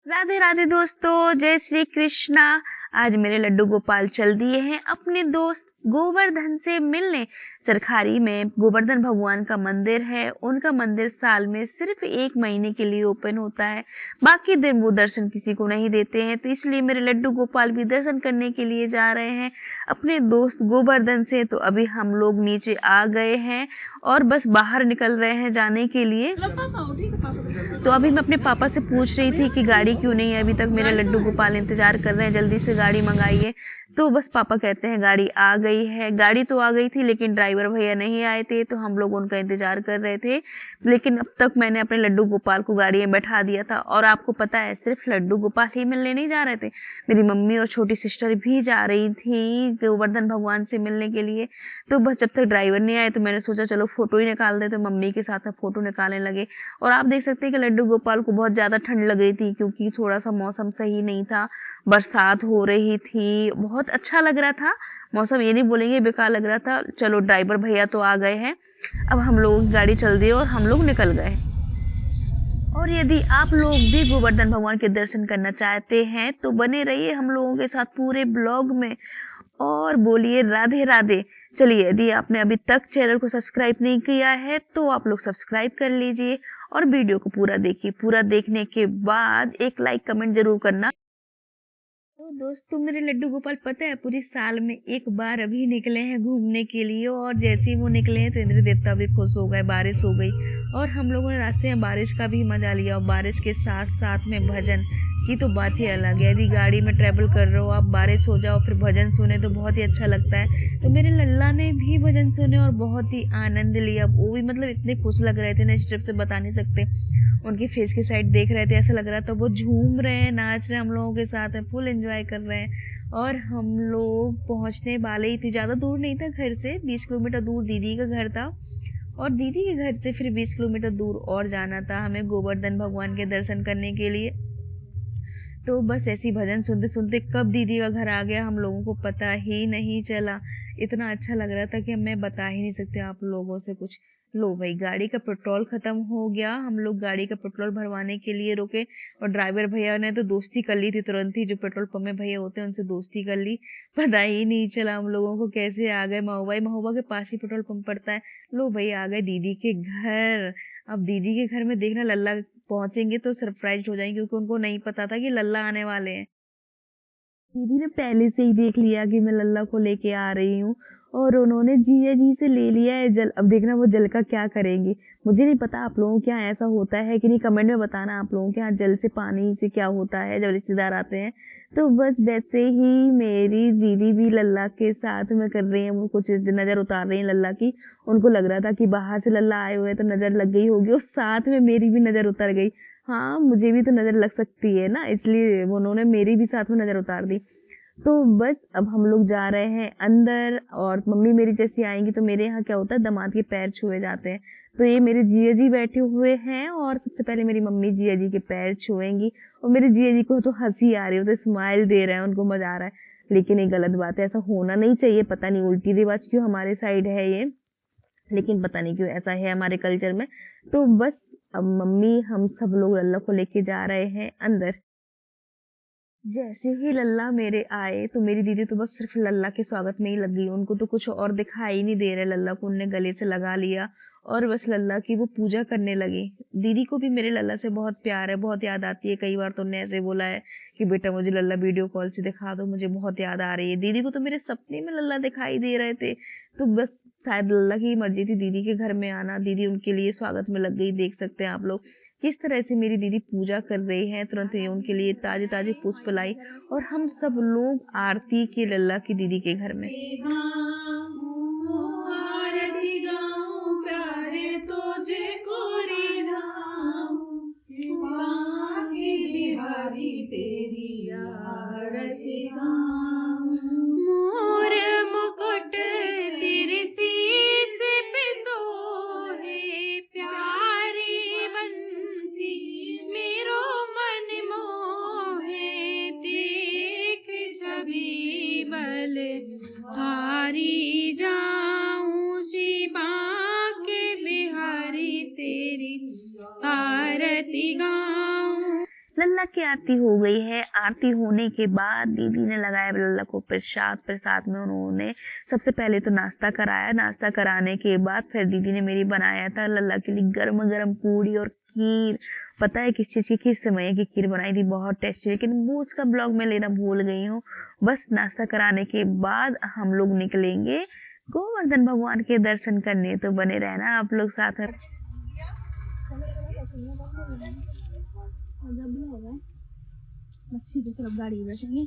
राधे राधे दोस्तों, जय श्री कृष्णा। आज मेरे लड्डू गोपाल चल दिए हैं अपने दोस्त गोवर्धन से मिलने। सरखारी में गोवर्धन भगवान का मंदिर है। उनका मंदिर साल में सिर्फ 1 महीने के लिए ओपन होता है, बाकी दिन वो दर्शन किसी को नहीं देते हैं। तो इसलिए मेरे लड्डू गोपाल भी दर्शन करने के लिए जा रहे हैं अपने दोस्त गोवर्धन से। तो अभी हम लोग नीचे आ गए हैं और बस बाहर निकल रहे हैं जाने के लिए। तो अभी मैं अपने पापा से पूछ रही थी कि गाड़ी क्यों नहीं है अभी तक, मेरे लड्डू गोपाल इंतजार कर रहे हैं, जल्दी से गाड़ी मंगाइए। तो बस पापा कहते हैं गाड़ी आ गई है। गाड़ी तो आ गई थी लेकिन ड्राइवर भैया नहीं आए थे, तो हम लोग उनका इंतजार कर रहे थे। लेकिन अब तक मैंने अपने लड्डू गोपाल को गाड़ी में बैठा दिया था। और आपको पता है, सिर्फ लड्डू गोपाल ही मिलने नहीं जा रहे थे, मेरी मम्मी और छोटी सिस्टर भी जा रही थी गोवर्धन भगवान से मिलने के लिए। तो बस जब तक ड्राइवर नहीं आए तो मैंने सोचा चलो फोटो ही निकाल दे, तो मम्मी के साथ फोटो निकालने लगे। और आप देख सकते हैं कि लड्डू गोपाल को बहुत ज्यादा ठंड लग रही थी, क्योंकि थोड़ा सा मौसम सही नहीं था, बरसात हो रही थी। बहुत अच्छा लग रहा था मौसम, ये नहीं बोलेंगे बेकार लग रहा था। चलो ड्राइवर भैया तो आ गए हैं, अब हम लोगों की गाड़ी चल दी और हम लोग निकल गए। और यदि आप लोग भी गोवर्धन भगवान के दर्शन करना चाहते हैं तो बने रहिए हम लोगों के साथ पूरे ब्लॉग में और बोलिए राधे राधे। चलिए, यदि आपने अभी तक चैनल को सब्सक्राइब नहीं किया है तो आप लोग सब्सक्राइब कर लीजिए और वीडियो को पूरा देखिए। पूरा देखने के बाद एक लाइक कमेंट जरूर करना। तो दोस्तों, मेरे लड्डू गोपाल पता है पूरी साल में एक बार अभी निकले हैं घूमने के लिए। और जैसे ही वो निकले हैं तो इंद्र देवता भी खुश हो गए, बारिश हो गई और हम लोगों ने रास्ते में बारिश का भी मजा लिया। और बारिश के साथ साथ में भजन की तो बात ही अलग है। यदि गाड़ी में ट्रेवल कर रहे हो आप, बारिश हो जाओ फिर भजन सुने तो बहुत ही अच्छा लगता है। तो मेरे लल्ला ने भी भजन सुने और बहुत ही आनंद लिया। वो भी मतलब इतने खुश लग रहे थे ना, इस ट्रिप से बता नहीं सकते। उनके फेस की साइड देख रहे थे, ऐसा लग रहा था वो झूम रहे हैं, नाच रहे हैं हम लोगों के साथ में, फुल एंजॉय कर रहे हैं। और हम लोग पहुंचने वाले ही थे, ज्यादा दूर नहीं था घर से, 20 किलोमीटर दूर दीदी का घर था। और दीदी के घर से फिर 20 किलोमीटर दूर और जाना था हमें गोवर्धन भगवान के दर्शन करने के लिए। तो बस ऐसी भजन सुनते सुनते कब दीदी का घर आ गया हम लोगों को पता ही नहीं चला। इतना अच्छा लग रहा था कि मैं बता ही नहीं सकते आप लोगों से कुछ। लो भाई, गाड़ी का पेट्रोल खत्म हो गया, हम लोग गाड़ी का पेट्रोल भरवाने के लिए रुके। और ड्राइवर भैया ने तो दोस्ती कर ली थी तुरंत ही, जो पेट्रोल पंप में भैया होते हैं उनसे दोस्ती कर ली। पता ही नहीं चला हम लोगों को कैसे आ गए। महोबा के पास ही पेट्रोल पंप पड़ता है। लो भाई, आ गए दीदी के घर। अब दीदी के घर में देखना, लल्ला पहुंचेंगे तो सरप्राइज हो जाएंगे, क्योंकि उनको नहीं पता था कि लल्ला आने वाले हैं। दीदी ने पहले से ही देख लिया कि मैं लल्ला को लेके आ रही हूँ और उन्होंने जीजा जी से ले लिया है जल। अब देखना वो जल का क्या करेंगे। मुझे नहीं पता आप लोगों के यहाँ ऐसा होता है कि नहीं, कमेंट में बताना आप लोगों के यहाँ जल से पानी से क्या होता है जब रिश्तेदार आते हैं। तो बस वैसे ही मेरी दीदी भी लल्ला के साथ में कर रही है, वो कुछ नजर उतार रही है लल्ला की। उनको लग रहा था कि बाहर से लल्ला आए हुए तो नजर लग गई होगी, और साथ में मेरी भी नजर उतर गई। हाँ, मुझे भी तो नजर लग सकती है ना, इसलिए उन्होंने मेरी भी साथ में नजर उतार दी। तो बस अब हम लोग जा रहे हैं अंदर। और मम्मी मेरी जैसी आएंगी तो मेरे यहाँ क्या होता है, दामाद के पैर छुए जाते हैं। तो ये मेरे जिया जी बैठे हुए हैं और सबसे पहले मेरी मम्मी जिया जी के पैर छुएंगी। और मेरे जिया जी को तो हंसी आ रही है, तो स्माइल दे रहे हैं, उनको मजा आ रहा है। लेकिन ये गलत बात है, ऐसा होना नहीं चाहिए। पता नहीं उल्टी रिवाज क्यों हमारे साइड है ये, लेकिन पता नहीं क्यों ऐसा है हमारे कल्चर में। तो बस अब मम्मी हम सब लोग लल्ला को लेके जा रहे हैं अंदर। जैसे ही लल्ला मेरे आए तो मेरी दीदी तो बस सिर्फ लल्ला के स्वागत में ही लग गई। उनको तो कुछ और दिखाई नहीं दे रहा, लल्ला को उनने गले से लगा लिया और बस लल्ला की वो पूजा करने लगी। दीदी को भी मेरे लल्ला से बहुत प्यार है, बहुत याद आती है। कई बार तो उन्ने ऐसे बोला है कि बेटा मुझे लल्ला वीडियो कॉल से दिखा दो, मुझे बहुत याद आ रही है। दीदी को तो मेरे सपने में लल्ला दिखाई दे रहे थे। तो बस शायद लल्ला की मर्जी थी दीदी के घर में आना, दीदी उनके लिए स्वागत में लग गई। देख सकते हैं आप लोग किस तरह से मेरी दीदी पूजा कर रही है। तुरंत ही उनके लिए ताजे ताजे पुष्प लाई और हम सब लोग आरती के लल्ला की दीदी के घर में। आरती गाऊं प्यारे तुझे कोरी जाऊं, बांके बिहारी तेरी आरती गाऊं। मोर मुकुट तेरे शीश पे सोहे, प्यारी बंसी मेरो मन मोहे। देख छवि बल हारी जाऊं, शिवा के बिहारी तेरी आरती गाऊं। लल्ला की आरती हो गई है। आरती होने के बाद दीदी ने लगाया लल्ला को प्रसाद। प्रसाद में उन्होंने सबसे पहले तो नाश्ता कराया। नाश्ता कराने के बाद फिर दीदी ने मेरी बनाया था लल्ला के लिए गर्म गर्म पूड़ी और खीर। पता है किस चीज की खीर? सेवइयां की खीर बनाई थी, बहुत टेस्टी, लेकिन वो उसका ब्लॉग में लेना भूल गई हूँ। बस नाश्ता कराने के बाद हम लोग निकलेंगे गोवर्धन भगवान के दर्शन करने। तो बने रहना आप लोग साथ में। गाड़ी बैठेंगे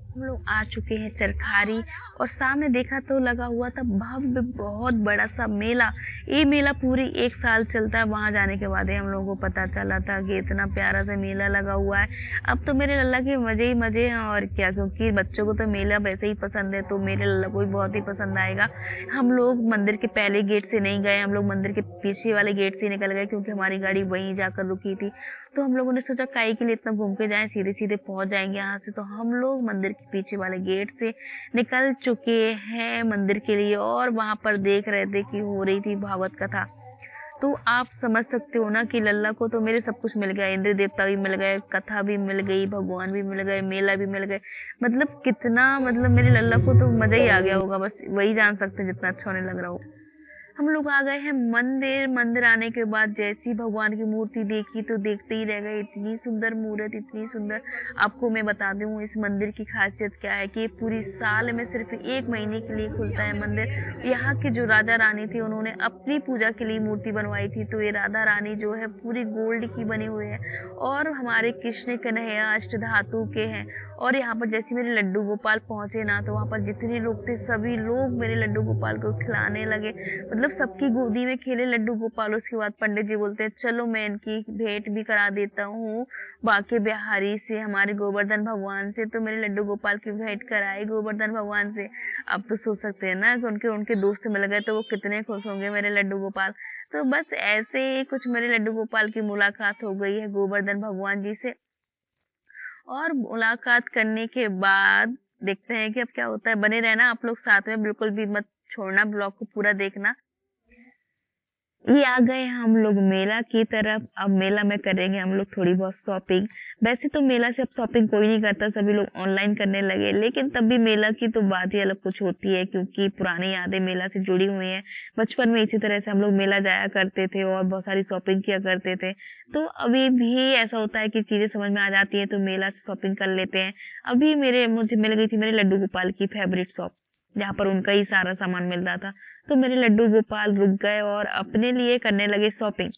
हम लोग आ चुके हैं चरखारी, और सामने देखा तो लगा हुआ था भव्य बहुत बड़ा सा मेला। ये मेला पूरी 1 साल चलता है। वहां जाने के बाद ही हम लोगों को पता चला था कि इतना प्यारा सा मेला लगा हुआ है। अब तो मेरे लल्ला के मजे ही मजे हैं और क्या, क्योंकि बच्चों को तो मेला वैसे ही पसंद है, तो मेरे लल्ला को भी बहुत ही पसंद आएगा। हम लोग मंदिर के पहले गेट से नहीं गए, हम लोग मंदिर के पीछे वाले गेट से निकल गए, क्योंकि हमारी गाड़ी वहीं जाकर रुकी थी। तो हम लोगों ने सोचा काहे के लिए इतना घूम के जाएं, सीधे सीधे पहुंच जाएंगे यहाँ से। तो हम लोग मंदिर के पीछे वाले गेट से निकल चुके हैं मंदिर के लिए, और वहां पर देख रहे थे कि हो रही थी भागवत कथा। तो आप समझ सकते हो ना कि लल्ला को तो मेरे सब कुछ मिल गया। इंद्र देवता भी मिल गए, कथा भी मिल गई, भगवान भी मिल गए, मेला भी मिल गए। मतलब कितना, मतलब मेरे लल्ला को तो मजा ही आ गया होगा, बस वही जान सकते हैं जितना अच्छा होने लग रहा हो। हम लोग आ गए हैं मंदिर। मंदिर आने के बाद जैसी भगवान की मूर्ति देखी तो देखते ही रह गए। इतनी सुंदर मूर्त, इतनी सुंदर। आपको मैं बता दूं इस मंदिर की खासियत क्या है कि पूरी साल में सिर्फ 1 महीने के लिए खुलता है मंदिर। यहाँ के जो राजा रानी थे उन्होंने अपनी पूजा के लिए मूर्ति बनवाई थी। तो ये राधा रानी जो है पूरी गोल्ड की बनी हुई है, और हमारे कृष्ण कन्हैया अष्ट धातु के हैं। और यहाँ पर जैसे मेरे लड्डू गोपाल पहुंचे ना, तो वहां पर जितने लोग थे सभी लोग मेरे लड्डू गोपाल को खिलाने लगे। मतलब सबकी गोदी में खेले लड्डू गोपाल। उसके बाद पंडित जी बोलते हैं चलो मैं इनकी भेंट भी करा देता हूँ बाके बिहारी से, हमारे गोवर्धन भगवान से। तो मेरे लड्डू गोपाल की भेंट कराई गोवर्धन भगवान से। अब तो सोच सकते हैं ना कि उनके उनके दोस्त मिल गए तो वो कितने खुश होंगे मेरे लड्डू गोपाल। तो बस ऐसे ही कुछ मेरे लड्डू गोपाल की मुलाकात हो गई है गोवर्धन भगवान जी से। और मुलाकात करने के बाद देखते हैं कि अब क्या होता है। बने रहना आप लोग साथ में, बिल्कुल भी मत छोड़ना, ब्लॉग को पूरा देखना। ये आ गए हम लोग मेला की तरफ। अब मेला में करेंगे हम लोग थोड़ी बहुत शॉपिंग। वैसे तो मेला से अब शॉपिंग कोई नहीं करता, सभी लोग ऑनलाइन करने लगे, लेकिन तब भी मेला की तो बात ही अलग कुछ होती है, क्योंकि पुरानी यादें मेला से जुड़ी हुई हैं। बचपन में इसी तरह से हम लोग मेला जाया करते थे और बहुत सारी शॉपिंग किया करते थे। तो अभी भी ऐसा होता है कि चीजें समझ में आ जाती है तो मेला से शॉपिंग कर लेते हैं। अभी मुझे मिल गई थी मेरे लड्डू गोपाल की फेवरेट शॉप, जहाँ पर उनका ही सारा सामान मिलता था। तो मेरे लड्डू गोपाल रुक गए और अपने लिए करने लगे शॉपिंग।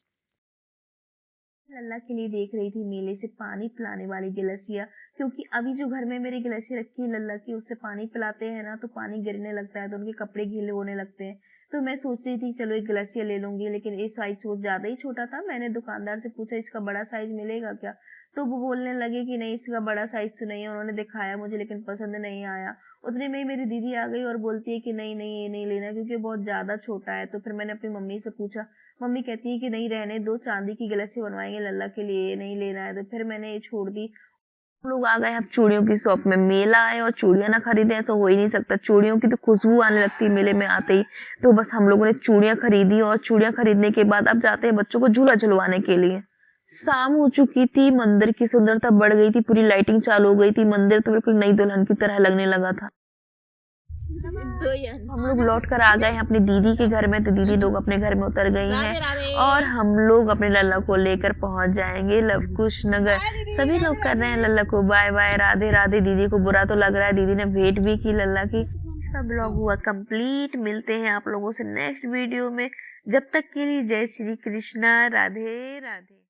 लल्ला के लिए देख रही थी मेले से पानी पिलाने वाली गिलसिया, क्योंकि अभी जो घर में मेरी गिलसी रखी है लल्ला की, उससे पानी पिलाते हैं ना तो पानी गिरने लगता है, तो उनके कपड़े गीले होने लगते हैं। तो मैं सोच रही थी चलो एक गिलसिया ले लूंगी, लेकिन ये साइज ज्यादा ही छोटा था। मैंने दुकानदार से पूछा इसका बड़ा साइज मिलेगा क्या? तो वो बोलने लगे कि नहीं इसका बड़ा साइज तो नहीं है। उन्होंने दिखाया मुझे लेकिन पसंद नहीं आया। उतने में ही मेरी दीदी आ गई और बोलती है कि नहीं नहीं ये नहीं लेना क्योंकि बहुत ज्यादा छोटा है। तो फिर मैंने अपनी मम्मी से पूछा, मम्मी कहती है कि नहीं रहने दो, चांदी की गिलसी बनवाएंगे लल्ला के लिए, नहीं लेना है। तो फिर मैंने ये छोड़ दी। हम लोग आ गए अब चूड़ियों की शॉप में। मेला आए और चूड़ियां ना खरीदे ऐसा हो ही नहीं सकता। चूड़ियों की तो खुशबू आने लगती है मेले में आते ही। तो बस हम लोगों ने चूड़ियां खरीदी, और चूड़ियां खरीदने के बाद अब जाते हैं बच्चों को झूला झुलवाने के लिए। शाम हो चुकी थी, मंदिर की सुंदरता बढ़ गई थी, पूरी लाइटिंग चालू हो गई थी। मंदिर तो बिल्कुल नई दुल्हन की तरह लगने लगा था। हम लोग लौट कर आ गए हैं अपनी दीदी के घर में। तो दीदी लोग अपने घर में उतर गई हैं और हम लोग अपने लल्ला को लेकर पहुंच जाएंगे लवकुश नगर। सभी लोग कर रहे हैं लल्ला को बाय बाय, राधे राधे। दीदी को बुरा तो लग रहा है, दीदी ने वेट भी की लल्ला की। इसका ब्लॉग हुआ कंप्लीट। मिलते हैं आप लोगों से नेक्स्ट वीडियो में। जब तक के लिए जय श्री कृष्णा, राधे राधे।